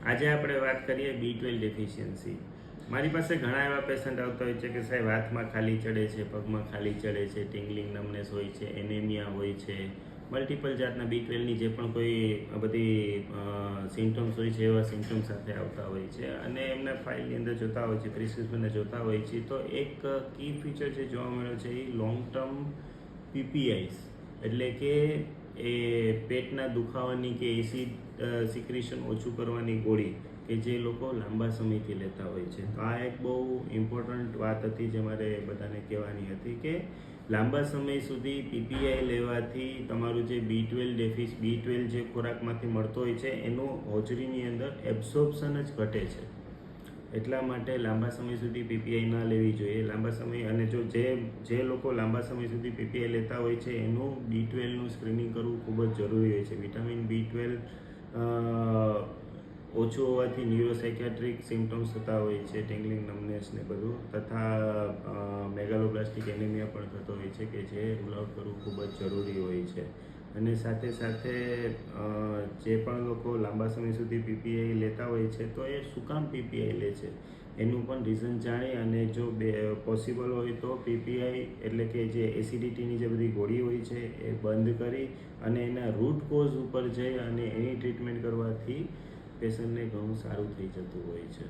આજે આપણે વાત કરીએ B12 ડેફિશિયન્સી. મારી પાસે ઘણા એવા પેશન્ટ આવતા હોય છે કે સાહેબ હાથમાં ખાલી ચડે છે, પગમાં ખાલી ચડે છે, ટિંગલિંગ નમનેસ હોય છે, એનેમિયા હોય છે, મલ્ટિપલ જાતના B12ની જે પણ કોઈ બધી સિમ્ટમ્સ હોય છે એવા સિમ્ટમ્સ સાથે આવતા હોય છે અને એમના ફાઇલની અંદર જોતા હોય છે, પ્રિસ્ક્રિપ્શનને જોતા હોય છે તો એક કી ફીચર જે જોવા મળ્યો છે એ લોંગ ટર્મ PPIs એટલે કે એ પેટના દુખાવાની કે એસિડ સિક્રેશન ઓછું કરવાની ગોળી કે જે લોકો લાંબા સમયથી લેતા હોય છે. તો આ એક બહુ ઇમ્પોર્ટન્ટ વાત હતી જે મારે બધાને કહેવાની હતી કે લાંબા સમય સુધી PPI લેવાથી તમારું જે B12 જે ખોરાકમાંથી મળતો હોય છે એનું હોજરીની અંદર એબ્સોર્પ્શન જ ઘટે છે. એટલા માટે લાંબા સમય સુધી PPI ના લેવી જોઈએ. લાંબા સમય અને જો જે લોકો લાંબા સમય સુધી PPI લેતા હોય છે એનું B12નું સ્ક્રીનિંગ કરવું ખૂબ જ જરૂરી હોય છે. વિટામિન B12 ઓછું હોવાથી ન્યુરોસાઇકેટ્રિક સિમ્ટમ્સ થતા હોય છે, ટિંગલિંગ નમનેસ ને બધું, તથા મેગાલોબ્લાસ્ટિક એનિમિયા પણ થતો હોય છે કે જે રૂલ આઉટ કરવું ખૂબ જ જરૂરી હોય છે. અને સાથે સાથે જે પણ લોકો લાંબા સમય સુધી PPI લેતા હોય છે તો એ શું કામ PPI લે છે એનું પણ રીઝન જાણી અને જો પોસિબલ હોય તો PPI એટલે કે જે એસિડિટીની જે બધી ગોળી હોય છે એ બંધ કરી અને એના રૂટ કોઝ ઉપર જઈ અને એની ટ્રીટમેન્ટ કરવાથી પેશન્ટને ઘણું સારું થઈ જતું હોય છે.